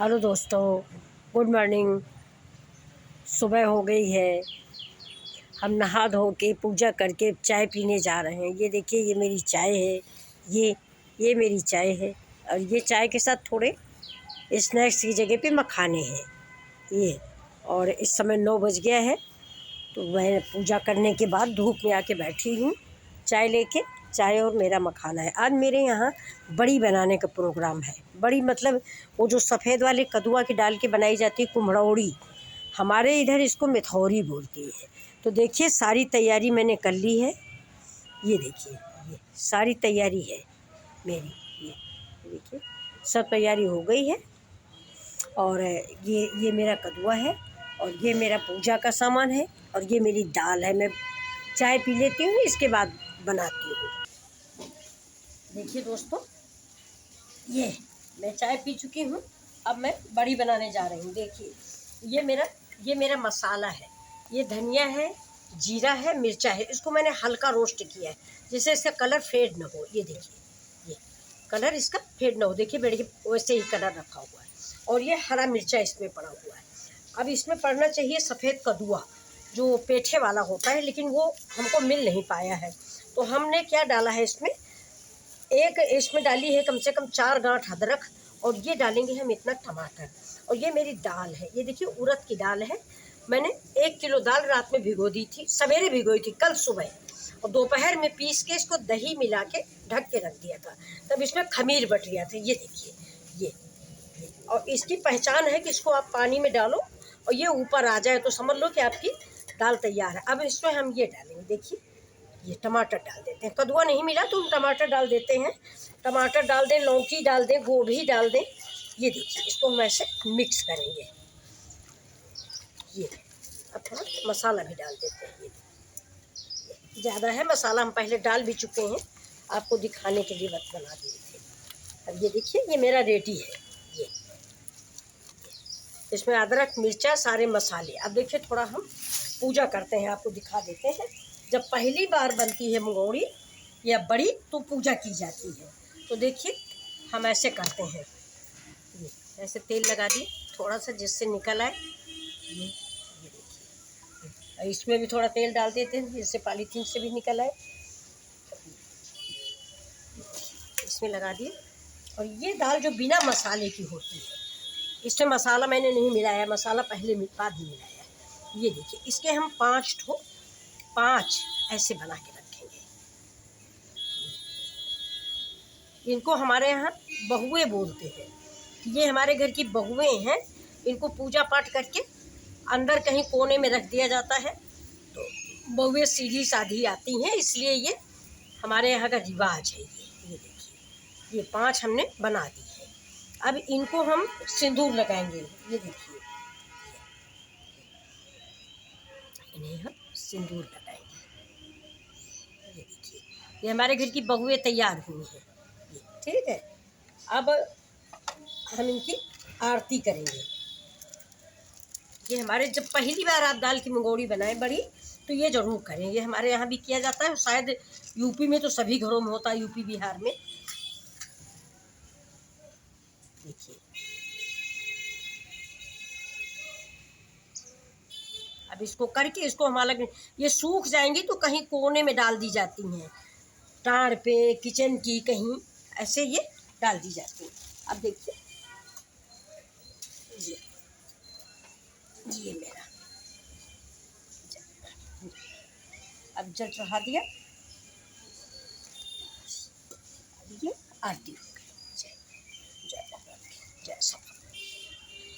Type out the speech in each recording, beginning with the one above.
Hello दोस्तों, good morning. सुबह हो गई है। हम नहा धो के पूजा करके चाय पीने जा रहे हैं। ये देखिए, ये मेरी चाय है। ये मेरी चाय है और ये चाय के साथ थोड़े स्नैक्स की जगह पे मखाने हैं ये। और इस समय 9 बज गया है, तो मैं पूजा करने के बाद धूप में आके बैठी हूँ चाय लेके। चाय और मेरा मखाना है। आज मेरे यहाँ बड़ी बनाने का प्रोग्राम है। बड़ी मतलब वो जो सफ़ेद वाले कद्दुआ की डाल के बनाई जाती है, कुम्हड़ौड़ी। हमारे इधर इसको मिथौरी बोलती है। तो देखिए, सारी तैयारी मैंने कर ली है। ये देखिए, ये सारी तैयारी है मेरी। ये देखिए, सब तैयारी हो गई है। और ये मेरा कद्दुआ है और ये मेरा पूजा का सामान है और ये मेरी दाल है। मैं चाय पी लेती हूँ, इसके बाद बनाती हूँ। देखिए दोस्तों, ये मैं चाय पी चुकी हूँ। अब मैं बड़ी बनाने जा रही हूँ। देखिए, ये मेरा मसाला है। ये धनिया है, जीरा है, मिर्चा है। इसको मैंने हल्का रोस्ट किया है, जिससे इसका कलर फेड ना हो। ये देखिए, ये कलर इसका फेड ना हो। देखिए, मेरे वैसे ही कलर रखा हुआ है। और ये हरा मिर्चा इसमें पड़ा हुआ है। अब इसमें पड़ना चाहिए सफ़ेद कद्दुआ, जो पेठे वाला होता है, लेकिन वो हमको मिल नहीं पाया है। तो हमने क्या डाला है इसमें, इसमें डाली है कम से कम 4 गांठ अदरक। और ये डालेंगे हम इतना टमाटर। और ये मेरी दाल है। ये देखिए, उड़द की दाल है। मैंने 1 किलो दाल रात में भिगो दी थी, सवेरे भिगोई थी, कल सुबह। और दोपहर में पीस के इसको दही मिला के ढक के रख दिया था, तब इसमें खमीर बट गया था। ये देखिए, ये और इसकी पहचान है कि इसको आप पानी में डालो और ये ऊपर आ जाए तो समझ लो कि आपकी दाल तैयार है। अब इसमें हम ये डालेंगे। देखिए, ये टमाटर डाल देते हैं। कद्दुआ नहीं मिला तो हम टमाटर डाल देते हैं। टमाटर डाल दें, लौकी डाल दें, गोभी डाल दें। ये देखिए, इसको हम ऐसे मिक्स करेंगे। ये अब थोड़ा मसाला भी डाल देते हैं। ये ज़्यादा है मसाला, हम पहले डाल भी चुके हैं, आपको दिखाने के लिए बना दिए थे। अब ये देखिए, ये मेरा रेडी है। ये इसमें अदरक, मिर्चा, सारे मसाले। अब देखिए, थोड़ा हम पूजा करते हैं, आपको दिखा देते हैं। जब पहली बार बनती है मंगौड़ी या बड़ी, तो पूजा की जाती है। तो देखिए, हम ऐसे करते हैं। ये ऐसे तेल लगा दिए थोड़ा सा, जिससे निकल आए। ये देखिए, इसमें भी थोड़ा तेल डाल देते हैं, जिससे पॉलीथीन से भी निकल आए। इसमें लगा दिए। और ये दाल जो बिना मसाले की होती है, इसमें मसाला मैंने नहीं मिलाया, मसाला पहले बाद में मिलाया है। ये देखिए, इसके हम 5 ऐसे बना के रखेंगे। इनको हमारे यहाँ बहुएं बोलते हैं। ये हमारे घर की बहुएं हैं। इनको पूजा पाठ करके अंदर कहीं कोने में रख दिया जाता है, तो बहुएं सीधी साधी आती हैं, इसलिए ये हमारे यहाँ का रिवाज है। ये देखिए, ये 5 हमने बना दी है। अब इनको हम सिंदूर लगाएंगे। ये देखिए, इन्हें हम सिंदूर लगाएंगे। ये देखिए, ये हमारे घर की बहुएं तैयार हुई हैं। ये ठीक है। अब हम इनकी आरती करेंगे। ये हमारे, जब पहली बार आप दाल की मंगौड़ी बनाएं बड़ी, तो ये ज़रूर करें। ये हमारे यहाँ भी किया जाता है, शायद यूपी में तो सभी घरों में होता है, यूपी बिहार में। देखिए, अब इसको करके इसको हम अलग, ये सूख जाएंगी तो कहीं कोने में डाल दी जाती हैं, टाड़ पे, किचन की कहीं ऐसे ये डाल दी जाती हैं। अब देखिए, ये मेरा अब जल चढ़ा दिया। ये आरती हो गई। जय जय भगवान, जय सब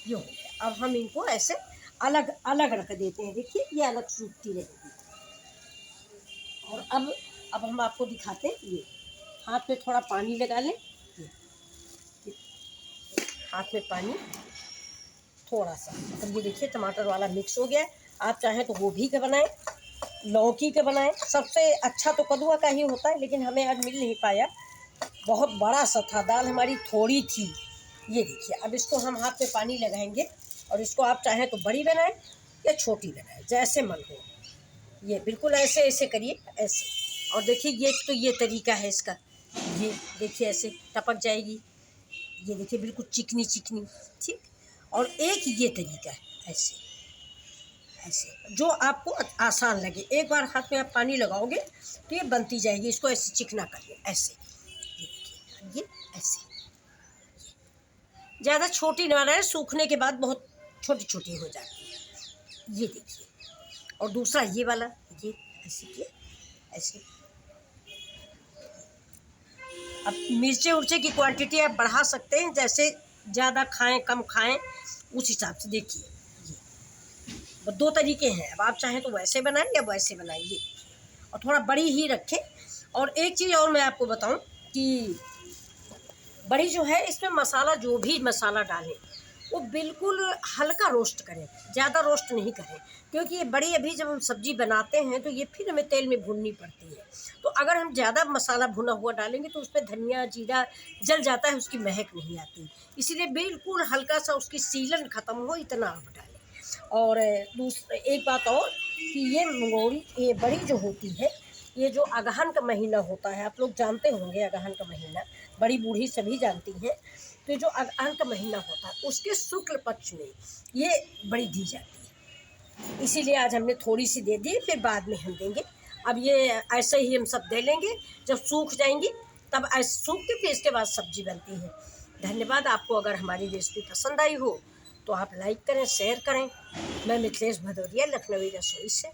ये हो गया। अब हम इनको ऐसे अलग अलग रख देते हैं। देखिए, ये अलग सूखती रहेगी। और अब हम आपको दिखाते हैं। ये हाथ में थोड़ा पानी लगा लें। ये हाथ में पानी थोड़ा सा। अब ये देखिए, टमाटर वाला मिक्स हो गया। आप चाहें तो गोभी का बनाएं, लौकी का बनाएं। सबसे अच्छा तो कद्दुआ का ही होता है, लेकिन हमें आज मिल नहीं पाया, बहुत बड़ा सा था, दाल हमारी थोड़ी थी। ये देखिए, अब इसको हम हाथ में पानी लगाएंगे और इसको आप चाहें तो बड़ी बनाएं या छोटी बनाएं, जैसे मन हो। ये बिल्कुल ऐसे ऐसे करिए, ऐसे। और देखिए, ये तरीका है इसका। ये देखिए, ऐसे टपक जाएगी। ये देखिए, बिल्कुल चिकनी चिकनी। ठीक, और एक ये तरीका है, ऐसे ऐसे जो आपको आसान लगे। एक बार हाथ में आप पानी लगाओगे तो ये बनती जाएगी। इसको ऐसे चिकना करिए, ऐसे, ये देखिए, ये ऐसे, ज़्यादा छोटी ना रहे, सूखने के बाद बहुत छोटी छोटी हो जाती है। ये देखिए, और दूसरा ये वाला, ये ऐसे किए, ऐसे। अब मिर्चे उर्चे की क्वांटिटी आप बढ़ा सकते हैं, जैसे ज़्यादा खाएं कम खाएं उस हिसाब से। देखिए ये दो तरीके हैं, अब आप चाहें तो वैसे बनाएं या वैसे बनाइए, और थोड़ा बड़ी ही रखें। और एक चीज़ और मैं आपको बताऊं कि बड़ी जो है, इसमें मसाला, जो भी मसाला डालें वो बिल्कुल हल्का रोस्ट करें, ज़्यादा रोस्ट नहीं करें, क्योंकि ये बड़ी अभी जब हम सब्ज़ी बनाते हैं तो ये फिर हमें तेल में भूननी पड़ती है। तो अगर हम ज़्यादा मसाला भुना हुआ डालेंगे तो उसमें धनिया जीरा जल जाता है, उसकी महक नहीं आती। इसीलिए बिल्कुल हल्का सा उसकी सीलन ख़त्म हो इतना आप डालें। और दूसरा एक बात और कि ये मंगोड़ी, ये बड़ी जो होती है, ये जो अगहन का महीना होता है, आप लोग जानते होंगे अगहन का महीना, बड़ी बूढ़ी सभी जानती हैं। तो जो अगहन का महीना होता है उसके शुक्ल पक्ष में ये बड़ी दी जाती है। इसीलिए आज हमने थोड़ी सी दे दी, फिर बाद में हम देंगे। अब ये ऐसे ही हम सब दे लेंगे, जब सूख जाएंगी तब ऐसे सूख के फिर इसके बाद सब्जी बनती है। धन्यवाद। आपको अगर हमारी रेसिपी पसंद आई हो तो आप लाइक करें, शेयर करें। मैं मिथिलेश भदौरिया, लखनवी रसोई से।